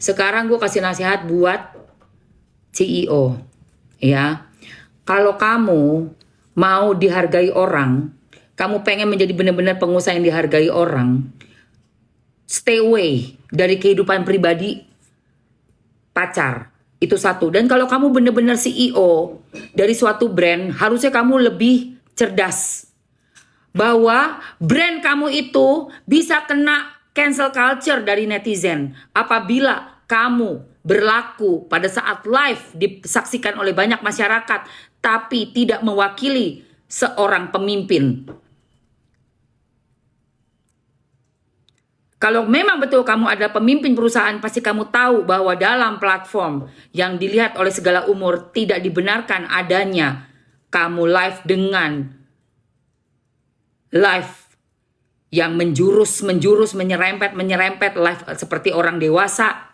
Sekarang gue kasih nasihat buat CEO, ya. Kalau kamu mau dihargai orang, kamu pengen menjadi benar-benar pengusaha yang dihargai orang, stay away dari kehidupan pribadi pacar. Itu satu. Dan kalau kamu benar-benar CEO dari suatu brand, harusnya kamu lebih cerdas. Bahwa brand kamu itu bisa kena cancel culture dari netizen apabila kamu berlaku pada saat live disaksikan oleh banyak masyarakat tapi tidak mewakili seorang pemimpin. Kalau memang betul kamu adalah pemimpin perusahaan, pasti kamu tahu bahwa dalam platform yang dilihat oleh segala umur tidak dibenarkan adanya kamu live dengan live yang menjurus, menyerempet live seperti orang dewasa.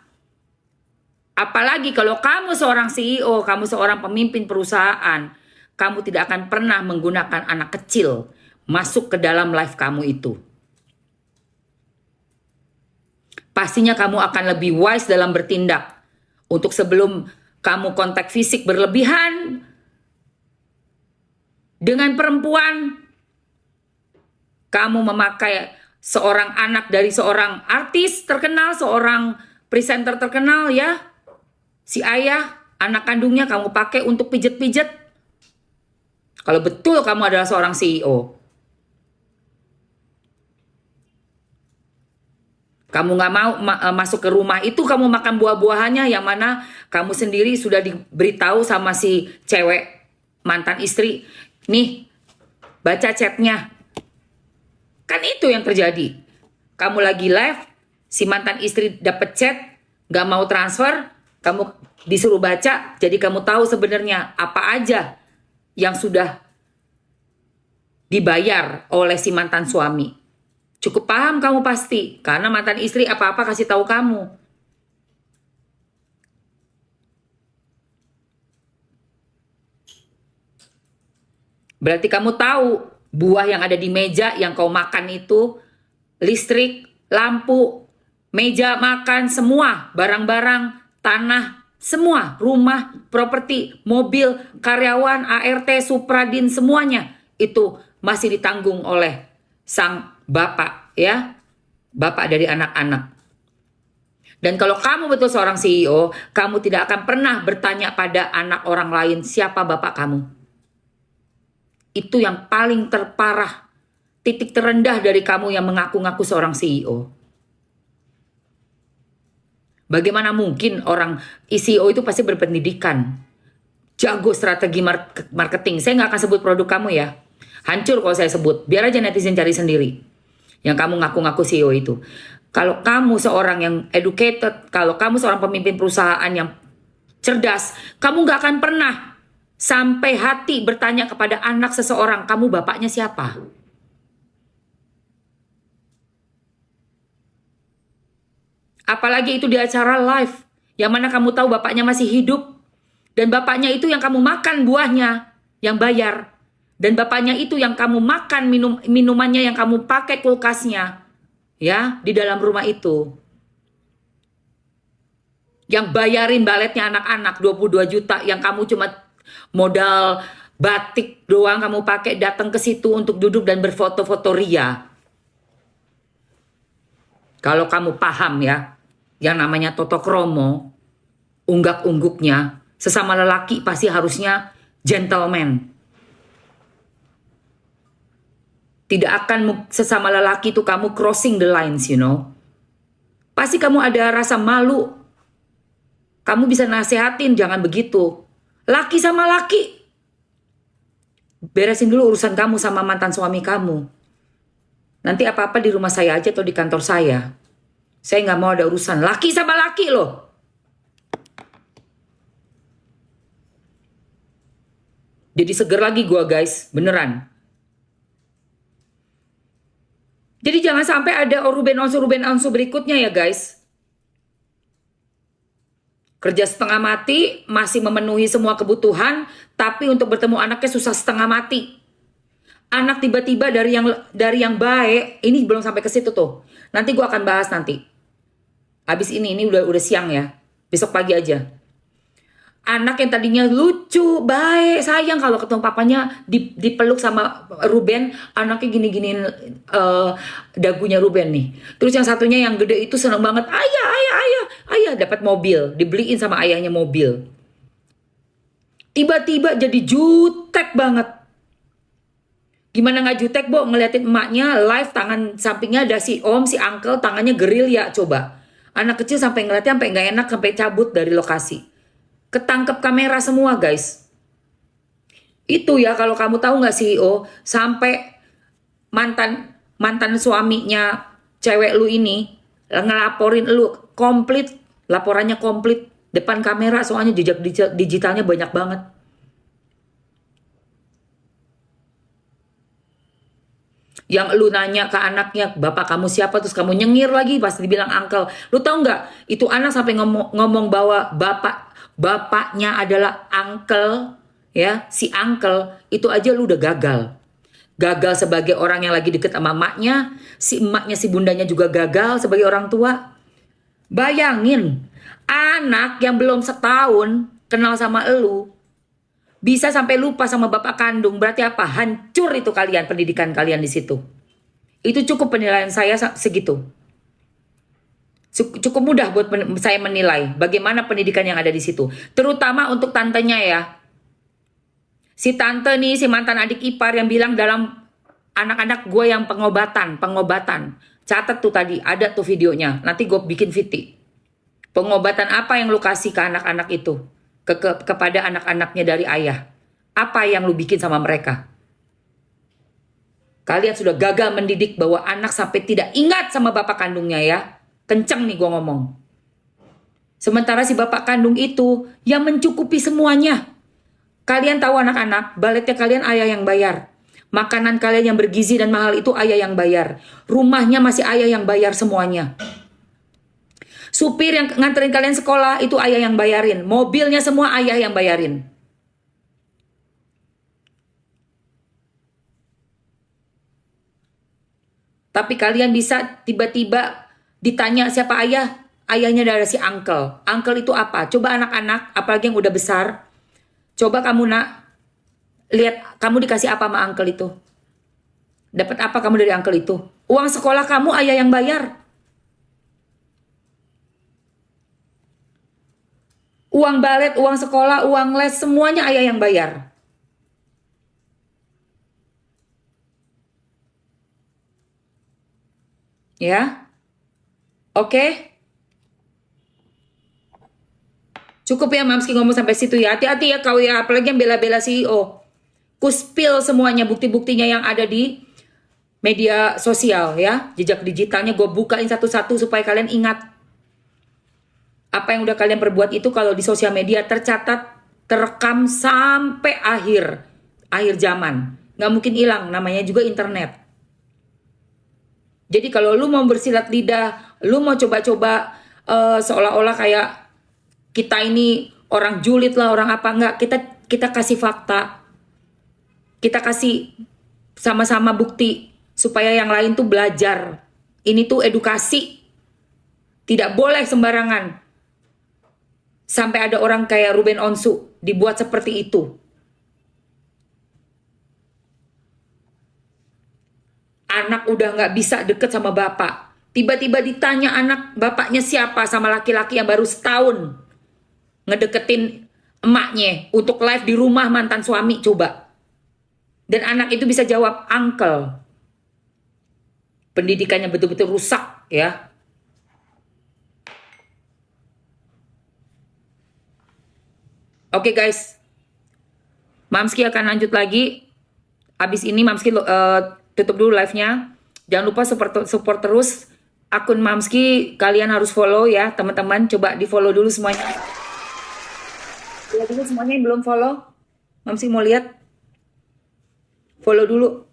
Apalagi kalau kamu seorang CEO, kamu seorang pemimpin perusahaan, kamu tidak akan pernah menggunakan anak kecil masuk ke dalam live kamu itu. Pastinya kamu akan lebih wise dalam bertindak. Untuk sebelum kamu kontak fisik berlebihan dengan perempuan, kamu memakai seorang anak dari seorang artis terkenal, seorang presenter terkenal ya, si ayah, anak kandungnya kamu pakai untuk pijet-pijet. Kalau betul kamu adalah seorang CEO. Kamu gak mau masuk ke rumah itu, kamu makan buah-buahannya yang mana kamu sendiri sudah diberitahu sama si cewek mantan istri, nih baca chatnya. Kan itu yang terjadi. Kamu lagi live, si mantan istri dapet chat, gak mau transfer, kamu disuruh baca, jadi kamu tahu sebenarnya apa aja yang sudah dibayar oleh si mantan suami. Cukup paham kamu pasti, karena mantan istri apa-apa kasih tahu kamu. Berarti kamu tahu buah yang ada di meja yang kau makan itu, listrik, lampu, meja makan, semua barang-barang, tanah, semua, rumah, properti, mobil, karyawan, ART, Supradin, semuanya itu masih ditanggung oleh sang bapak, ya, bapak dari anak-anak. Dan kalau kamu betul seorang CEO, kamu tidak akan pernah bertanya pada anak orang lain siapa bapak kamu. Itu yang paling terparah, titik terendah dari kamu yang mengaku-ngaku seorang CEO. Bagaimana mungkin orang CEO itu pasti berpendidikan, jago strategi marketing. Saya nggak akan sebut produk kamu ya. Hancur kalau saya sebut, biar aja netizen cari sendiri. Yang kamu ngaku-ngaku CEO itu. Kalau kamu seorang yang educated, kalau kamu seorang pemimpin perusahaan yang cerdas, kamu gak akan pernah sampai hati bertanya kepada anak seseorang, kamu bapaknya siapa? Apalagi itu di acara live, yang mana kamu tahu bapaknya masih hidup, dan bapaknya itu yang kamu makan buahnya, yang bayar. Dan bapaknya itu yang kamu makan minumannya, yang kamu pakai kulkasnya, ya, di dalam rumah itu. Yang bayarin baletnya anak-anak 22 juta, yang kamu cuma modal batik doang kamu pakai, datang ke situ untuk duduk dan berfoto-foto ria. Kalau kamu paham ya, yang namanya Toto Kromo, unggak-ungguknya, sesama lelaki pasti harusnya gentleman. Tidak akan sesama lelaki itu kamu crossing the lines, you know. Pasti kamu ada rasa malu. Kamu bisa nasehatin, jangan begitu. Laki sama laki. Beresin dulu urusan kamu sama mantan suami kamu. Nanti apa-apa di rumah saya aja atau di kantor saya. Saya nggak mau ada urusan laki sama laki loh. Jadi seger lagi gua guys, beneran. Jadi jangan sampai ada Ruben Onsu berikutnya ya guys. Kerja setengah mati, masih memenuhi semua kebutuhan, tapi untuk bertemu anaknya susah setengah mati. Anak tiba-tiba dari yang baik, ini belum sampai ke situ tuh. Nanti gue akan bahas nanti. Abis ini udah siang ya. Besok pagi aja. Anak yang tadinya lucu, baik, sayang kalau ketemu papanya dipeluk sama Ruben, anaknya gini-giniin dagunya Ruben nih. Terus yang satunya yang gede itu seneng banget, ayah dapat mobil, dibeliin sama ayahnya mobil. Tiba-tiba jadi jutek banget. Gimana nggak jutek, Bo? Ngeliatin emaknya live, tangan sampingnya ada si om, si uncle, tangannya gerilya, coba. Anak kecil sampai ngeliatnya sampai nggak enak, sampai cabut dari lokasi. Ketangkep kamera semua, guys. Itu ya, kalau kamu tahu nggak CEO, sampai mantan suaminya cewek lu ini ngelaporin lu komplit, laporannya komplit depan kamera, soalnya jejak digitalnya banyak banget. Yang lu nanya ke anaknya, bapak kamu siapa, terus kamu nyengir lagi pas dibilang uncle. Lu tahu nggak, itu anak sampai ngomong bahwa bapaknya adalah uncle, ya, si uncle, itu aja lu udah gagal. Gagal sebagai orang yang lagi deket sama emaknya, si bundanya juga gagal sebagai orang tua. Bayangin, anak yang belum setahun kenal sama elu, bisa sampai lupa sama bapak kandung, berarti apa? Hancur itu kalian, pendidikan kalian di situ. Itu cukup penilaian saya segitu. Cukup mudah buat saya menilai bagaimana pendidikan yang ada di situ. Terutama untuk tantenya ya. Si tante nih, si mantan adik ipar yang bilang dalam anak-anak gue yang pengobatan. Catat tuh tadi, ada tuh videonya. Nanti gue bikin VT. Pengobatan apa yang lu kasih ke anak-anak itu? Kepada anak-anaknya dari ayah. Apa yang lu bikin sama mereka? Kalian sudah gagal mendidik bahwa anak sampai tidak ingat sama bapak kandungnya ya. Kenceng nih gue ngomong. Sementara si bapak kandung itu yang mencukupi semuanya. Kalian tahu anak-anak, baletnya kalian ayah yang bayar. Makanan kalian yang bergizi dan mahal itu ayah yang bayar. Rumahnya masih ayah yang bayar semuanya. Supir yang nganterin kalian sekolah itu ayah yang bayarin. Mobilnya semua ayah yang bayarin. Tapi kalian bisa tiba-tiba ditanya siapa ayah? Ayahnya dari si uncle. Uncle itu apa? Coba anak-anak, apalagi yang udah besar. Coba kamu lihat kamu dikasih apa sama uncle itu? Dapat apa kamu dari uncle itu? Uang sekolah kamu ayah yang bayar. Uang balet, uang sekolah, uang les, semuanya ayah yang bayar. Ya? Oke? Cukup ya Mamski ngomong sampai situ ya. Hati-hati ya kau ya, apalagi yang bela-bela CEO. Kuspil semuanya bukti-buktinya yang ada di media sosial ya. Jejak digitalnya gue bukain satu-satu supaya kalian ingat. Apa yang udah kalian perbuat itu kalau di sosial media tercatat, terekam sampai akhir zaman. Nggak mungkin hilang, namanya juga internet. Jadi kalau lu mau bersilat lidah, lu mau coba-coba seolah-olah kayak kita ini orang julid lah, orang apa, enggak, kita kasih fakta. Kita kasih sama-sama bukti supaya yang lain tuh belajar. Ini tuh edukasi. Tidak boleh sembarangan. Sampai ada orang kayak Ruben Onsu dibuat seperti itu. Anak udah nggak bisa deket sama bapak. Tiba-tiba ditanya anak bapaknya siapa sama laki-laki yang baru setahun ngedeketin emaknya untuk live di rumah mantan suami, coba. Dan anak itu bisa jawab uncle. Pendidikannya betul-betul rusak ya. Oke guys, Mamski akan lanjut lagi. Abis ini Mamski tutup dulu live-nya. Jangan lupa support terus akun Mamski. Kalian harus follow ya teman-teman. Coba di follow dulu semuanya. Lihat dulu semuanya yang belum follow. Mamski mau lihat. Follow dulu.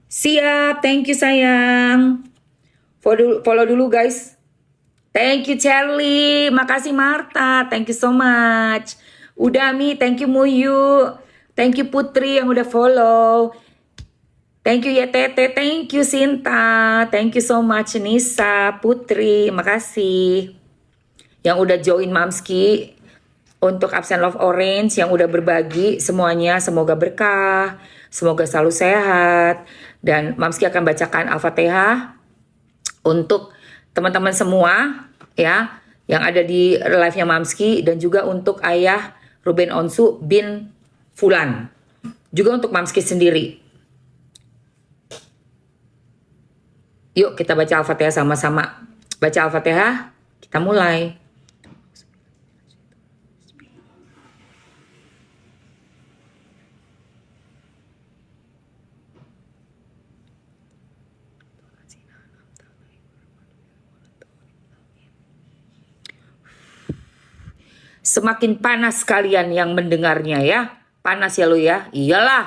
Siap, thank you sayang. Follow dulu guys. Thank you Charlie, makasih Marta, thank you so much. Udami, thank you Muyu, thank you Putri yang udah follow. Thank you ya Tete, thank you Sinta, thank you so much Nisa, Putri, makasih. Yang udah join Mamski untuk Absen Love Orange, yang udah berbagi semuanya, semoga berkah, semoga selalu sehat. Dan Mamski akan bacakan Al-Fatihah untuk teman-teman semua ya, yang ada di live-nya Mamski, dan juga untuk ayah Ruben Onsu bin Fulan, juga untuk Mamski sendiri. Yuk kita baca Al-Fatihah sama-sama. Baca Al-Fatihah, kita mulai. Semakin panas kalian yang mendengarnya ya. Panas ya lu ya. Iyalah.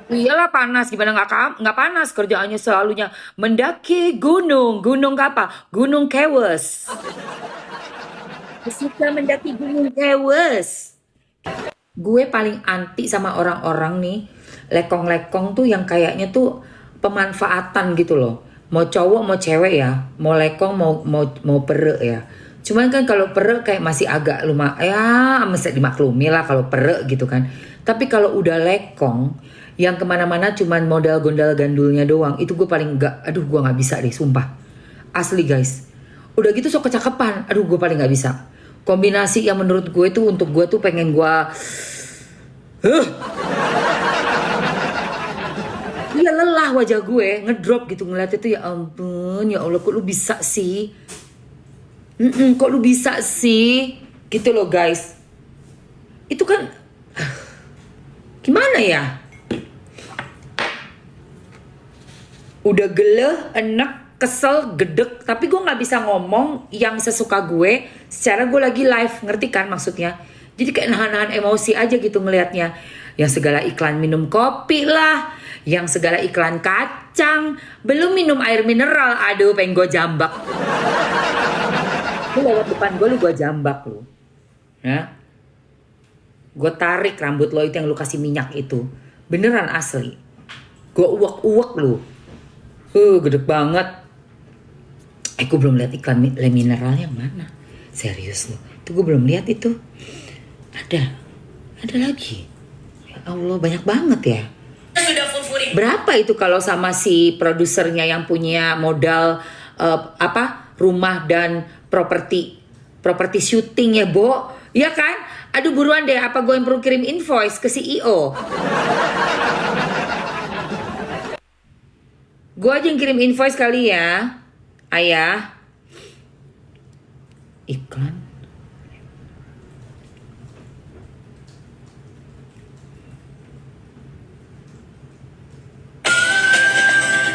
Iyalah panas, gimana nggak panas, kerjaannya selalunya mendaki gunung. Gunung apa? Gunung Kewes. Suka mendaki Gunung Kewes. Gue paling anti sama orang-orang nih lekong-lekong tuh yang kayaknya tuh pemanfaatan gitu loh. Mau cowok mau cewek ya, mau lekong mau perek ya. Cuman kan kalau perek kayak masih agak ya mesti dimaklumi lah kalau perek gitu kan. Tapi kalau udah lekong yang kemana-mana cuman modal gondal gandulnya doang, itu gue paling aduh gue nggak bisa deh, sumpah. Asli guys. Udah gitu sok kecakapan, aduh gue paling nggak bisa. Kombinasi yang menurut gue tuh, untuk gue tuh pengen gue iya lelah wajah gue ngedrop gitu ngeliat itu, ya ampun ya Allah kok lu bisa sih, kok lu bisa sih gitu loh guys. Itu kan gimana ya, udah geleh, enak, kesel, gedek, tapi gue nggak bisa ngomong yang sesuka gue secara gue lagi live, ngerti kan maksudnya? Jadi kayak nahan-nahan emosi aja gitu ngelihatnya. Yang segala iklan minum kopi lah, yang segala iklan kacang, belum minum air mineral, aduh pengen gue jambak. Lu lewat depan gue, gue jambak lu. Ya? Gue tarik rambut lo itu yang lu kasih minyak itu, beneran asli. Gue uwak-uwak lu. Gede banget. Gue belum lihat iklan le mineral yang mana. Serius loh. Itu gue belum lihat itu. Ada lagi. Ya Allah, banyak banget ya. Berapa itu kalau sama si produsernya yang punya modal rumah dan properti syuting ya, Bo? Ya kan? Aduh buruan deh, apa gue yang perlu kirim invoice ke CEO? Gue aja yang kirim invoice kali ya, ayah. Iklan.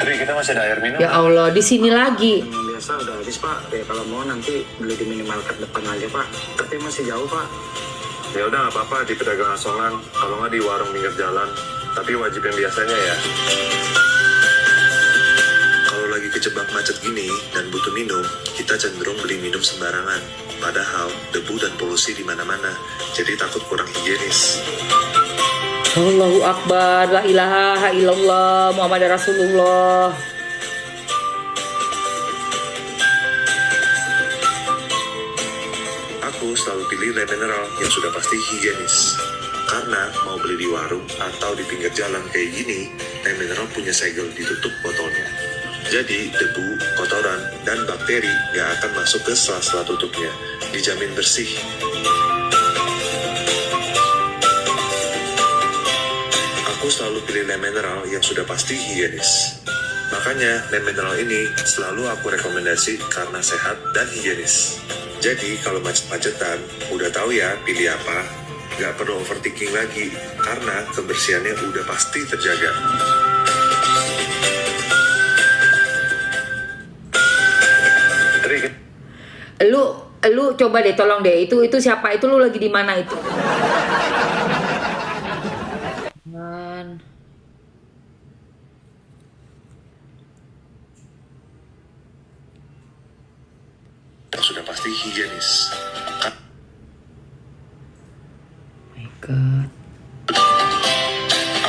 Tri, kita masih ada air minum. Ya Allah, di sini lagi. Biasa udah habis Pak. Ya kalau mau nanti beli di minimarket depan aja Pak. Tapi masih jauh Pak. Ya udah nggak apa-apa di pedagang asongan, kalau nggak di warung pinggir jalan. Tapi wajib yang biasanya ya. Kalau lagi kejebak macet gini dan butuh minum, kita cenderung beli minum sembarangan. Padahal debu dan polusi di mana-mana, jadi takut kurang higienis. Allahu Akbar, la ilaha illallah, Muhammad Rasulullah. Aku selalu pilih le mineral yang sudah pasti higienis. Karena mau beli di warung atau di pinggir jalan kayak gini, le mineral punya segel ditutup botolnya. Jadi debu, kotoran, dan bakteri gak akan masuk ke sela-sela tutupnya. Dijamin bersih. Aku selalu pilih le mineral yang sudah pasti higienis. Makanya le mineral ini selalu aku rekomendasi karena sehat dan higienis. Jadi kalau macet-macetan, udah tahu ya pilih apa. Gak perlu overthinking lagi, karena kebersihannya udah pasti terjaga. Lu coba deh, tolong deh, itu siapa, itu lu lagi di mana itu? Sudah pasti higienis. My God.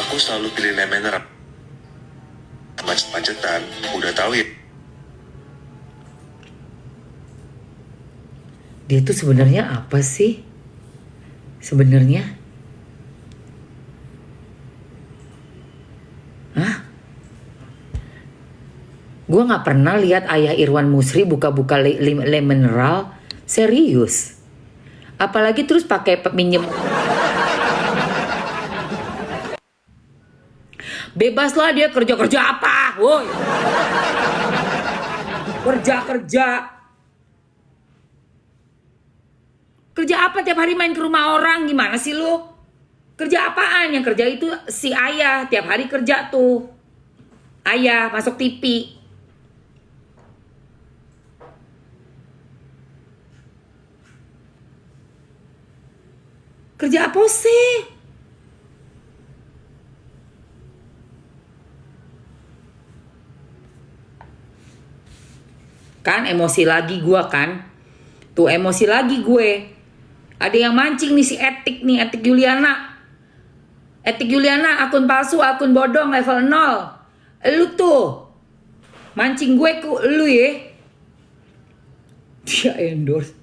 Aku selalu pilih lem mineral. Macet-macetan, udah tahu ya. Dia tuh sebenarnya apa sih? Sebenarnya? Hah? Gue nggak pernah lihat ayah Irwan Musri buka-buka lem mineral. Serius. Apalagi terus pakai minjem. Bebaslah dia kerja apa? Woi. Kerja. Kerja apa tiap hari main ke rumah orang? Gimana sih lu? Kerja apaan? Yang kerja itu si ayah. Tiap hari kerja tuh. Ayah masuk TV. Kerja apa sih? Kan emosi lagi gue kan. Tuh emosi lagi gue. Ada yang mancing nih si Etik nih. Etik Juliana akun palsu, akun bodong level 0. Lu tuh mancing gue ke lu ya. Dia endorse.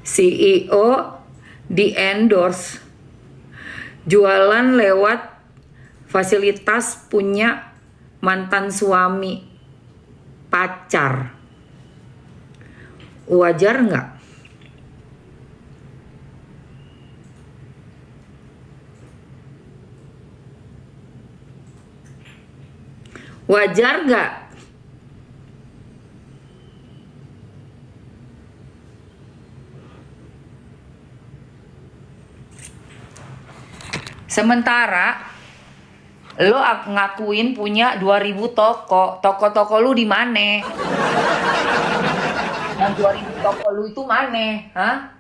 CEO di endorse jualan lewat fasilitas punya mantan suami pacar. Wajar nggak? Wajar nggak? Sementara lo ngakuin punya 2000 toko. Toko-toko lu di mana? Yang 2000 toko lu itu mana? Hah?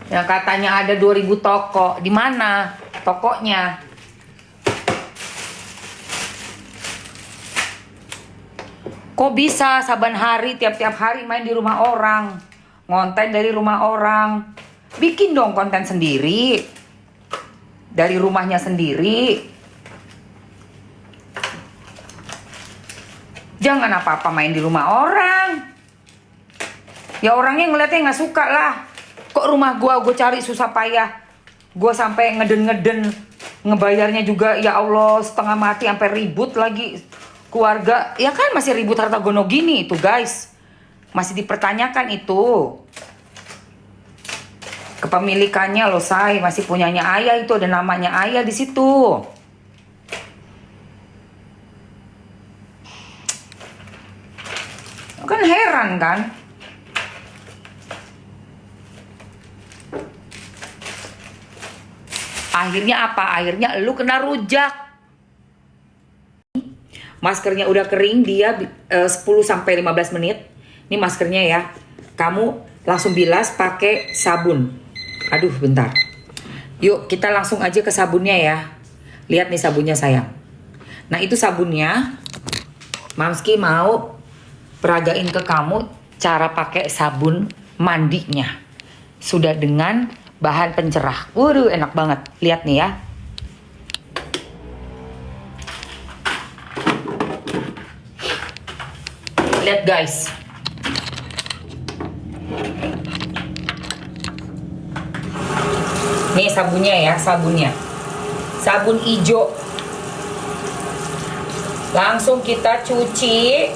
Yang katanya ada 2000 toko, di mana tokonya? Kok bisa saban hari tiap-tiap hari main di rumah orang, ngonten dari rumah orang? Bikin dong konten sendiri dari rumahnya sendiri. Jangan apa-apa main di rumah orang. Ya orangnya ngeliatnya nggak suka lah. Kok rumah gue cari susah payah, gue sampai ngeden ngebayarnya juga ya Allah setengah mati sampai ribut lagi keluarga. Ya kan masih ribut harta gono gini itu guys, masih dipertanyakan itu. Kepemilikannya loh say, masih punyanya ayah, itu ada namanya ayah di situ. Kan heran kan? Akhirnya apa? Akhirnya lu kena rujak. Maskernya udah kering, dia 10-15 menit. Ini maskernya ya. Kamu langsung bilas pakai sabun. Aduh bentar. Yuk kita langsung aja ke sabunnya ya. Lihat nih sabunnya sayang. Nah itu sabunnya. Mamski mau peragain ke kamu cara pakai sabun mandinya. Sudah dengan bahan pencerah. Waduh enak banget. Lihat nih ya. Lihat guys. Nih sabunnya ya, sabunnya. Sabun hijau. Langsung kita cuci.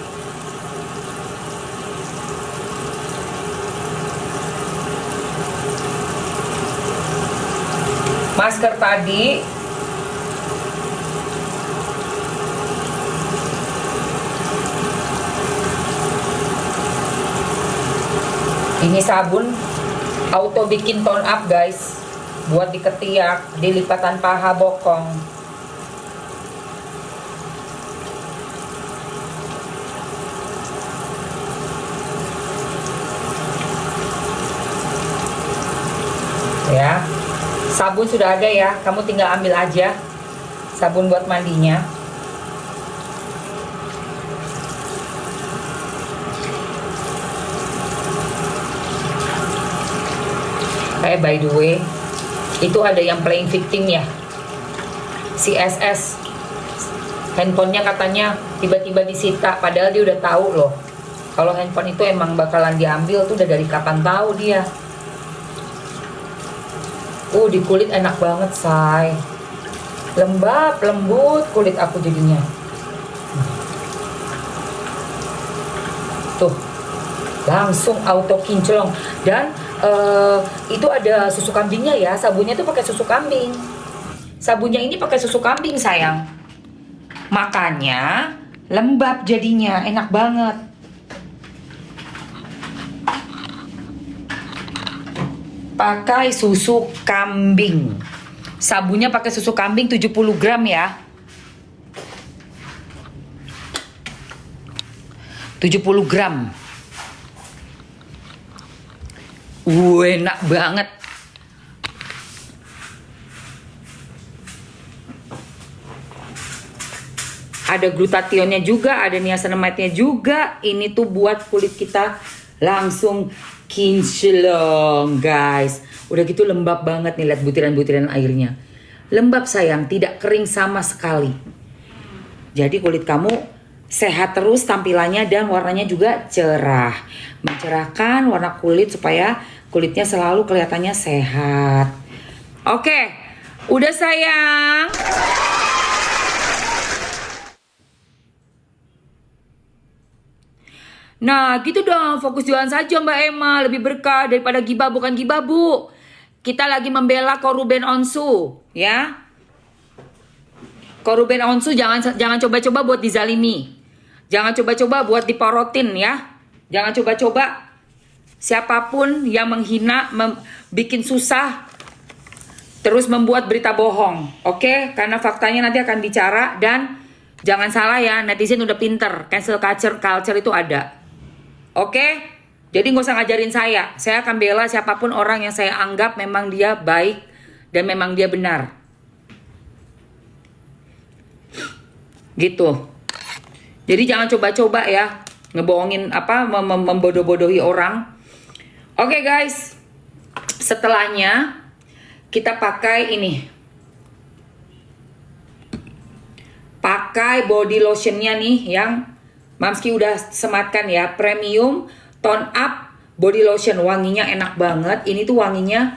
Masker tadi. Ini sabun auto bikin tone up guys. Buat di ketiak, di lipatan paha bokong. Ya. Sabun sudah ada ya, kamu tinggal ambil aja. Sabun buat mandinya. by the way, itu ada yang playing victim ya. Si SS handphonenya katanya tiba-tiba disita, padahal dia udah tahu loh kalau handphone itu emang bakalan diambil tuh udah dari kapan tahu dia. Di kulit enak banget, say. Lembab, lembut kulit aku jadinya. Tuh, langsung auto kinclong. Dan itu ada susu kambingnya ya. Sabunnya tuh pakai susu kambing. Sabunnya ini pakai susu kambing, sayang. Makanya lembab jadinya, enak banget. Pakai susu kambing. Sabunnya pakai susu kambing 70 gram ya. 70 gram. Enak banget. Ada glutathionnya juga, ada niacinamide-nya juga. Ini tuh buat kulit kita langsung kinclong, guys. Udah gitu lembab banget nih, lihat butiran-butiran airnya. Lembab, sayang, tidak kering sama sekali. Jadi kulit kamu sehat terus tampilannya dan warnanya juga cerah. Mencerahkan warna kulit supaya kulitnya selalu kelihatannya sehat. Oke, udah sayang. Nah gitu dong, fokus jualan saja Mbak Emma. Lebih berkah daripada gibah bukan gibah, Bu. Kita lagi membela Koruben Onsu, ya. Koruben Onsu jangan coba-coba buat dizalimi. Jangan coba-coba buat diporotin ya. Jangan coba-coba siapapun yang menghina, bikin susah, terus membuat berita bohong. Oke? Karena faktanya nanti akan bicara. Dan jangan salah ya, netizen udah pinter. Cancel culture itu ada. Oke? Jadi gak usah ngajarin saya. Saya akan bela siapapun orang yang saya anggap memang dia baik dan memang dia benar. Gitu. Jadi jangan coba-coba ya ngebohongin membodoh-bodohi orang. Oke guys. Setelahnya kita pakai ini. Pakai body lotionnya nih yang Mamski udah sematkan ya, premium tone up body lotion. Wanginya enak banget. Ini tuh wanginya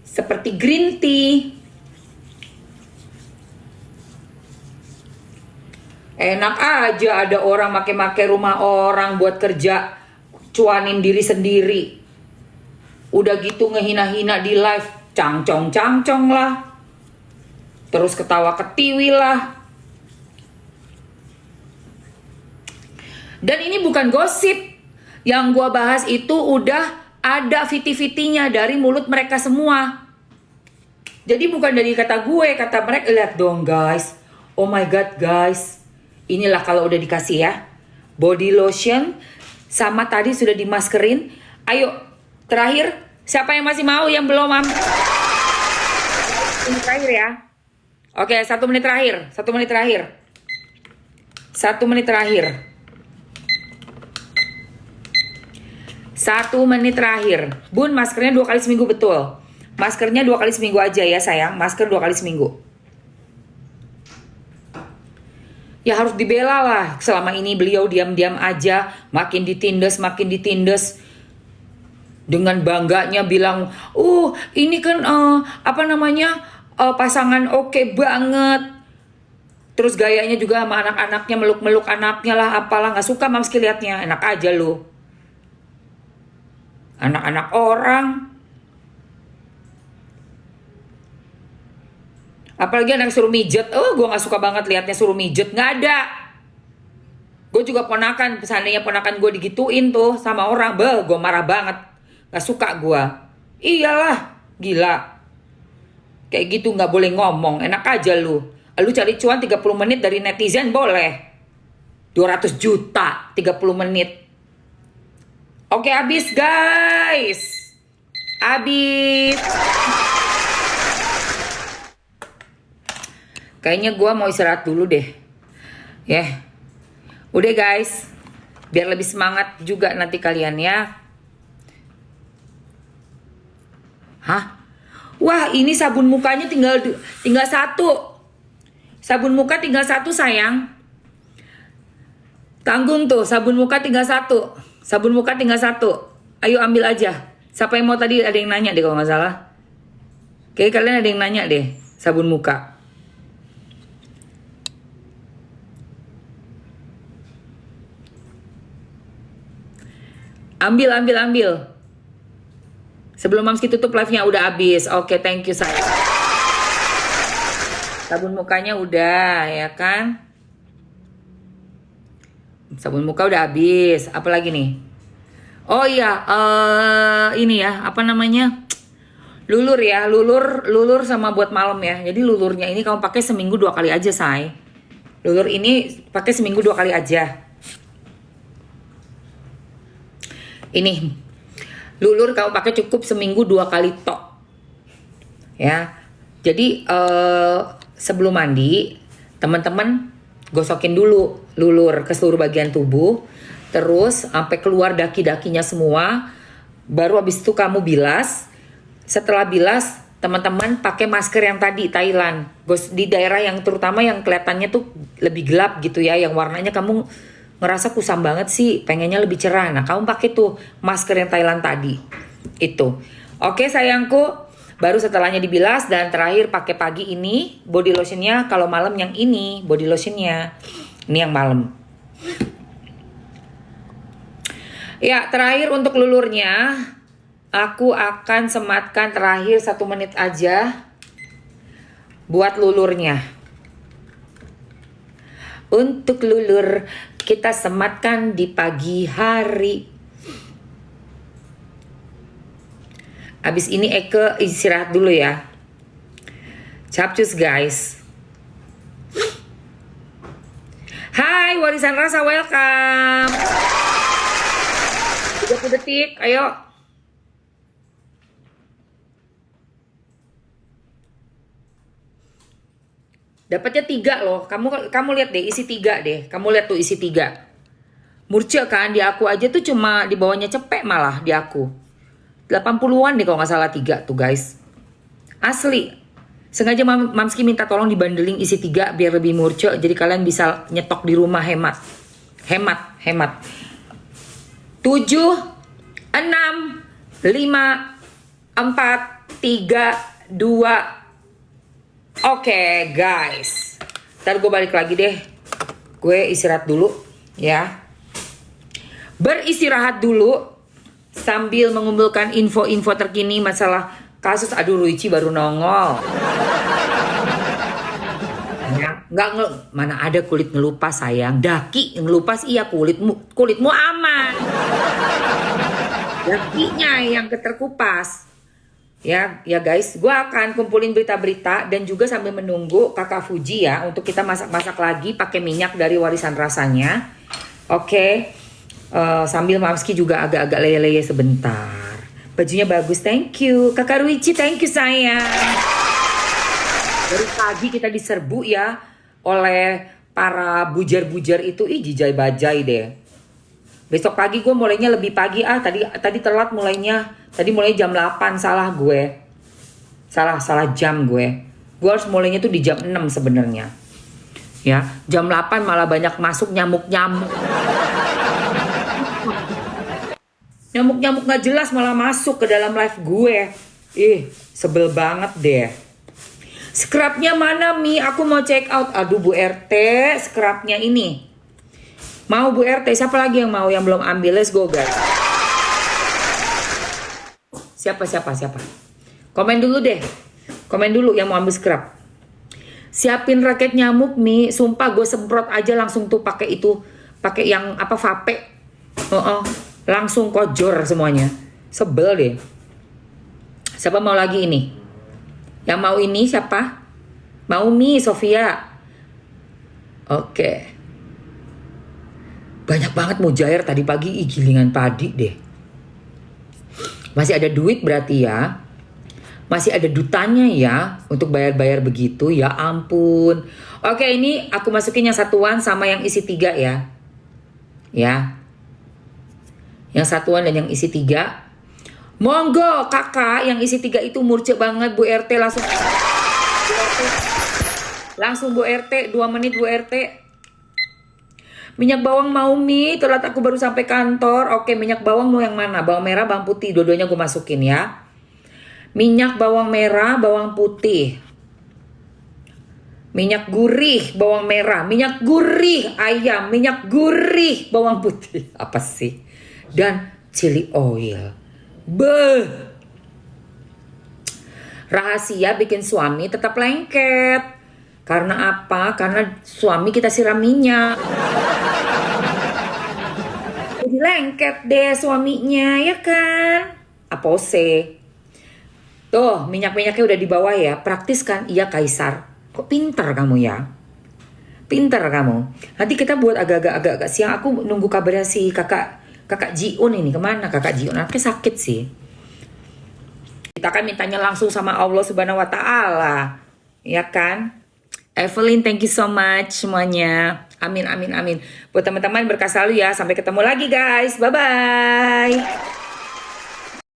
seperti green tea. Enak aja ada orang make-make rumah orang buat kerja, cuanin diri sendiri. Udah gitu ngehina-hina di live, cangcong lah. Terus ketawa ketiwi lah. Dan ini bukan gosip. Yang gua bahas itu udah ada viti-vitinya dari mulut mereka semua. Jadi bukan dari kata gue, kata mereka. Lihat dong guys. Oh my god guys. Inilah kalau udah dikasih ya. Body lotion sama tadi sudah dimaskerin. Ayo terakhir, siapa yang masih mau, yang belum, Mam? 1 menit terakhir ya. Oke, 1 menit terakhir. 1 menit terakhir. 1 menit terakhir. 1 menit terakhir. Bun, maskernya 2 kali seminggu, betul. Maskernya 2 kali seminggu aja ya sayang. Masker 2 kali seminggu. Ya harus dibela lah. Selama ini beliau diam-diam aja. Makin ditindas. Dengan bangganya bilang, ini kan pasangan oke banget. Terus gayanya juga sama anak-anaknya, meluk-meluk anaknya lah, apalah. Gak suka Mamski liatnya. Enak aja lu. Anak-anak orang. Apalagi anak suruh mijet. Gue gak suka banget liatnya suruh mijet. Gak ada. Gue juga ponakan. Seandainya ponakan gue digituin tuh sama orang. Gue marah banget. Gak suka gue. Iyalah. Gila. Kayak gitu gak boleh ngomong. Enak aja lu. Lu cari cuan 30 menit dari netizen boleh. 200 juta 30 menit. Oke, habis guys. Habis. Kayaknya gue mau istirahat dulu deh. Ya. Udah guys. Biar lebih semangat juga nanti kalian ya. Hah? Wah, ini sabun mukanya tinggal satu. Sabun muka tinggal satu, sayang. Tanggung tuh, sabun muka tinggal satu. Sabun muka tinggal satu. Ayo ambil aja. Siapa yang mau tadi, ada yang nanya deh kalau nggak salah. Kayaknya kalian ada yang nanya deh, sabun muka. Ambil. Sebelum Mamski tutup live-nya udah habis. Oke, thank you sayang. Sabun mukanya udah, ya kan? Sabun muka udah habis. Apa lagi nih? Oh iya, ini ya, apa namanya? Lulur ya, lulur sama buat malam ya. Jadi lulurnya ini kamu pakai seminggu 2 kali aja, say. Lulur ini pakai seminggu 2 kali aja. Ini lulur kamu pakai cukup seminggu 2 kali tok. Ya. Jadi sebelum mandi, teman-teman gosokin dulu lulur ke seluruh bagian tubuh, terus sampai keluar daki-dakinya semua. Baru habis itu kamu bilas. Setelah bilas, teman-teman pakai masker yang tadi Thailand. Di daerah yang terutama yang kelihatannya tuh lebih gelap gitu ya, yang warnanya kamu ngerasa kusam banget sih, pengennya lebih cerah. Nah, kamu pakai tuh masker yang Thailand tadi. Itu. Oke, sayangku. Baru setelahnya dibilas dan terakhir pakai pagi ini body lotionnya. Kalau malam yang ini body lotionnya. Ini yang malam. Ya, terakhir untuk lulurnya, aku akan sematkan terakhir 1 menit aja buat lulurnya. Untuk lulur kita sematkan di pagi hari. Abis ini Eke istirahat dulu ya. Capcus guys. Hai Warisan Rasa, welcome. 30 detik, ayo. Dapatnya 3 loh. Kamu lihat deh, isi 3 deh. Kamu lihat tuh isi 3. Murce kan, di aku aja tuh cuma di bawahnya cepek malah di aku. 80-an deh kalau nggak salah 3 tuh guys. Asli. Sengaja Mamski minta tolong dibandelin isi 3 biar lebih murce. Jadi kalian bisa nyetok di rumah, hemat. Hemat. 7, 6, 5, 4, 3, 2. Oke guys. Ntar gue balik lagi deh. Gue istirahat dulu ya. Beristirahat dulu sambil mengumpulkan info-info terkini masalah kasus. Aduh, Ruichi baru nongol. Mana ada kulit ngelupas sayang. Daki ngelupas iya, kulitmu aman. Dakinya yang keterkupas. Ya guys, gue akan kumpulin berita-berita dan juga sambil menunggu Kakak Fuji ya untuk kita masak-masak lagi pakai minyak dari Warisan Rasanya. Oke. Sambil Mamski juga agak-agak leye-leye sebentar. Bajunya bagus, thank you. Kakak Ruichi, thank you sayang. Dari pagi kita diserbu ya oleh para bujar-bujar itu. Ih, jijai bajai deh. Besok pagi gue mulainya lebih pagi. Tadi telat mulainya. Tadi mulai jam 8, salah gue. Salah jam gue. Gue harus mulainya tuh di jam 6 sebenarnya. Ya, jam 8 malah banyak masuk nyamuk-nyamuk. Nyamuk-nyamuk gak jelas malah masuk ke dalam live gue. Ih, sebel banget deh. Scrubnya mana Mi? Aku mau check out. Aduh Bu RT, scrubnya ini. Mau Bu RT, siapa lagi yang mau yang belum ambil? Let's go guys. Siapa? Komen dulu deh. Komen dulu yang mau ambil scrub. Siapin raket nyamuk Mi. Sumpah gue semprot aja langsung tuh pakai itu. Pakai yang apa vape. Langsung kojor semuanya. Sebel deh. Siapa mau lagi ini? Yang mau ini siapa? Mau Mi, Sofia. Oke. Banyak banget mujair tadi pagi. Gilingan padi deh. Masih ada duit berarti ya. Masih ada dutanya ya. Untuk bayar-bayar begitu. Ya ampun. Oke, ini aku masukin yang satuan sama yang isi 3 ya. Ya. Yang satuan dan yang isi 3. Monggo kakak yang isi 3 itu murce banget Bu RT langsung. Langsung Bu RT 2 menit Bu RT. Minyak bawang mau Mi, telat aku baru sampai kantor. Oke, minyak bawang mau yang mana? Bawang merah, bawang putih, dua-duanya gue masukin ya. Minyak bawang merah, bawang putih. Minyak gurih, bawang merah. Minyak gurih, ayam. Minyak gurih, bawang putih. Apa sih? Dan chili oil. Beuh. Rahasia bikin suami tetap lengket. Karena apa? Karena suami kita siram minyak. Jadi lengket deh suaminya, ya kan? Apose. Tuh, minyak-minyaknya udah di bawah ya. Praktis kan? Iya Kaisar. Kok pinter kamu ya? Pinter kamu. Nanti kita buat agak-agak siang. Aku nunggu kabarnya si kakak Jiun ini. Kemana kakak Jiun? Anaknya sakit sih. Kita kan mintanya langsung sama Allah Subhanahu wa Ta'ala. Ya kan? Evelyn, thank you so much semuanya. Amin, amin, amin. Buat teman-teman berkah selalu ya. Sampai ketemu lagi guys. Bye-bye.